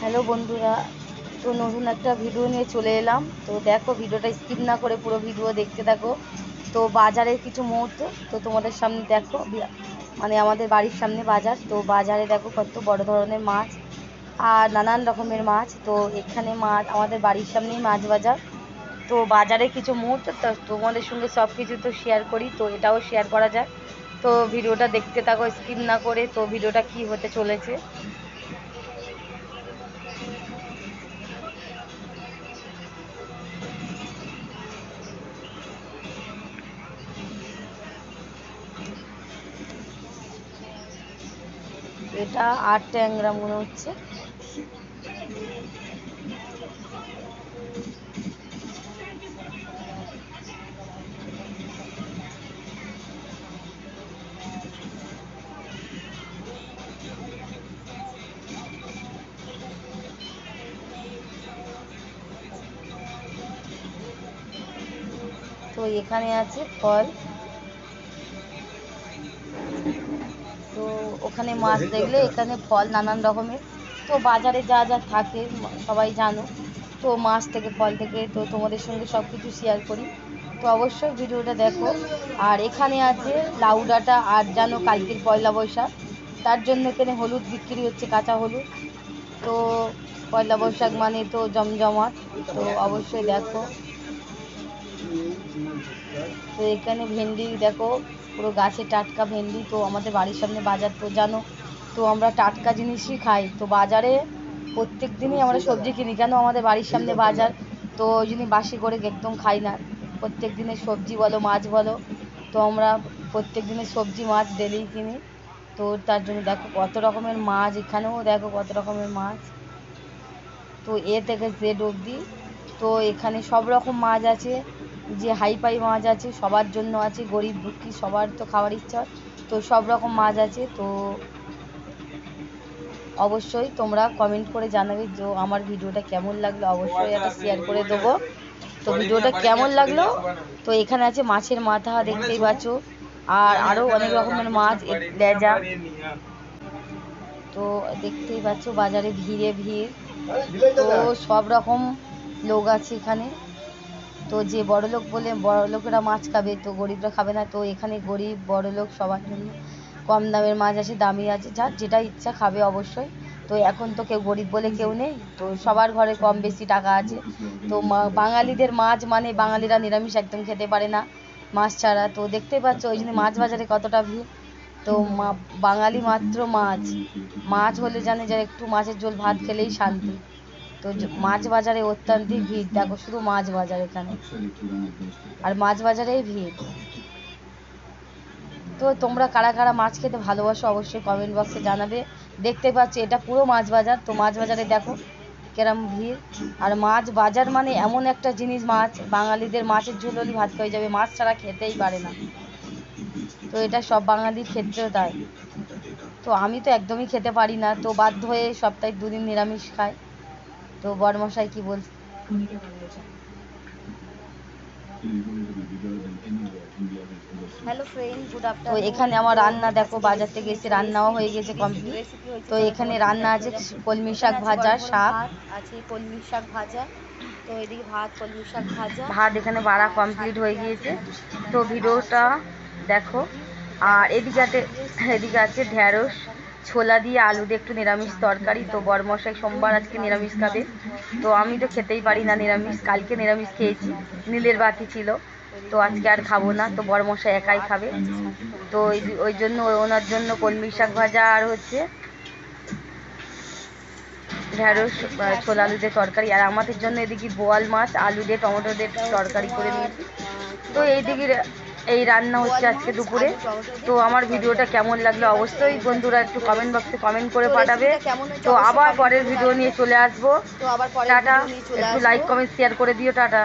Hello বন্ধুরা, তো নতুন একটা ভিডিও নিয়ে চলে এলাম। তো দেখো, ভিডিওটা স্কিপ না করে পুরো ভিডিও দেখতে থাকো। তো বাজারের কিছু মুহূর্ত তো তোমাদের সামনে দেখো, মানে আমাদের বাড়ির সামনে বাজার। তো বাজারে দেখো কত বড় ধরনের মাছ আর নানান রকমের মাছ। তো এখানে মাছ, আমাদের বাড়ির সামনেই মাছ বাজার। তো বাজারে কিছু মুহূর্ত তো তোমাদের সঙ্গে সব কিছু তো শেয়ার করি, তো এটাও শেয়ার করা যায়। তো ভিডিওটা দেখতে থাকো স্কিপ না করে। তো ভিডিওটা কি হতে চলেছে, এটা 8 ট্যাংরা মনে হচ্ছে। তো এখানে আছে ফল। তো ওখানে মাছ দেখলে এখানে ফল নানান রকমের। তো বাজারে যা যা থাকে সবাই জানো। তো মাছ থেকে ফল থেকে তো তোমাদের সঙ্গে সব কিছু শেয়ার করি। তো অবশ্যই ভিডিওটা দেখো। আর এখানে আছে লাউ ডাঁটা, আর জানো কালকের পয়লা বৈশাখ, তার জন্য এখানে হলুদ বিক্রি হচ্ছে, কাঁচা হলুদ। তো পয়লা বৈশাখ মানে তো জমজমাট। তো অবশ্যই দেখো। তো এখানে ভেন্ডি দেখো, পুরো গাছে টাটকা ভেন্ডি। তো আমাদের বাড়ির সামনে বাজার তো জানো, তো আমরা টাটকা জিনিসই খাই। তো বাজারে প্রত্যেক দিনই আমরা সবজি কিনি, কেন আমাদের বাড়ির সামনে বাজার। তো ওই জন্য বাসি করে একদম খাই না। প্রত্যেক দিনের সবজি বলো মাছ বলো, তো আমরা প্রত্যেক দিনের সবজি মাছ ডেলি কিনি। তো তার জন্য দেখো কত রকমের মাছ, এখানেও দেখো কত রকমের মাছ। তো এ থেকে জেড অবধি। তো এখানে সব রকম মাছ আছে, যে হাই ফাই মাছ আছে, সবার জন্য আছে, গরিব দুঃখী সবার তো খাওয়ার ইচ্ছা। তো সব রকম মাছ আছে। তো অবশ্যই তোমরা কমেন্ট করে জানাবে যে আমার ভিডিওটা কেমন লাগলো, অবশ্যই একটা শেয়ার করে দেবো। তো ভিডিওটা কেমন লাগলো। তো এখানে আছে মাছের মাথা, দেখতেই পাচ্ছ। আর আরও অনেক রকমের মাছ, লেজা। তো দেখতেই পাচ্ছ বাজারে ভিড়ে ভিড়। তো সব রকম লোক আছে এখানে। তো যে বড়লোক বলে বড়লোকেরা মাছ খাবে, তো গরিবরা খাবে না। তো এখানে গরিব বড়লোক সবার জন্য কম দামের মাছ আছে, দামি আছে, যার যেটা ইচ্ছা খাবে অবশ্যই। তো এখন তো কেউ গরিব বলে কেউ নেই, তো সবার ঘরে কম বেশি টাকা আছে। তো বাঙালিদের মাছ মানে বাঙালিরা নিরামিষ একদম খেতে পারে না মাছ ছাড়া। তো দেখতেই পাচ্ছ ওই জন্য মাছ বাজারে কতটা ভিড়। তো বাঙালি মাত্র মাছ, মাছ হলে জানে যে একটু মাছের ঝোল ভাত খেলেই শান্তি। তো মাছ বাজারে অত্যাধিক ভিড়, দেখো শুধু মাছ বাজার এখানে, আর মাছ বাজারেই ভিড়। তো তোমরা কারা কারা মাছ খেতে ভালোবাসো অবশ্যই কমেন্ট বক্সে জানাবে। দেখতে পাচ্ছি এটা পুরো মাছ বাজার। তো মাছ বাজারে দেখো কেরম ভিড়। আর মাছ বাজার মানে এমন একটা জিনিস, মাছ বাঙালিদের মাছের ঝোল হলে ভাত হয়ে যাবে, মাছ ছাড়া খেতেই পারে না। তো এটা সব বাঙালির ক্ষেত্রেও তাই। তো আমি তো একদমই খেতে পারি না, তো বাধ্য হয়ে সপ্তাহে 2 দিন নিরামিষ খাই। তো বড়মশাই কি বলছে। Hello friend, good afternoon. তো এখানে আমার রান্না দেখো, বাজার থেকে এসে রান্নাও হয়ে গেছে কমপ্লিট। তো এখানে রান্না আছে কলমি শাক ভাজা, শাক আছে, কলমি শাক ভাজা। তো এদিকে ভাত, কলমি শাক ভাজা, ভাত এখানে বাড়া কমপ্লিট হয়ে গিয়েছে। তো ভিডিওটা দেখো। আর এদিকে আছে ঢ্যাঁড়স, ছোলা দিয়ে আলু দিয়ে একটু নিরামিষ তরকারি। তো বড়মশাই সোমবার আজকে নিরামিষ খাবে। তো আমি তো খেতেই পারি না নিরামিষ, কালকে নিরামিষ খেয়েছি, নীলের বাতি ছিল। তো আজকে আর খাবো না, তো বড়মশাই একাই খাবে। তো ওই জন্য ওনার জন্য কলমি শাক ভাজা আর হচ্ছে ঢ্যাঁড়স, ছোলা আলু দিয়ে তরকারি। আর আমাদের জন্য এদিকে বোয়াল মাছ আলু দিয়ে টমেটো দিয়ে তরকারি করে নিয়েছি। তো এইদিকে এই রান্না হচ্ছে আজকে দুপুরে। তো আমার ভিডিওটা কেমন লাগলো অবশ্যই বন্ধুরা একটু কমেন্ট বক্সে কমেন্ট করে পাঠাবে। তো আবার পরের ভিডিও নিয়ে চলে আসবো। টাটা, একটু লাইক কমেন্ট শেয়ার করে দিও। টাটা।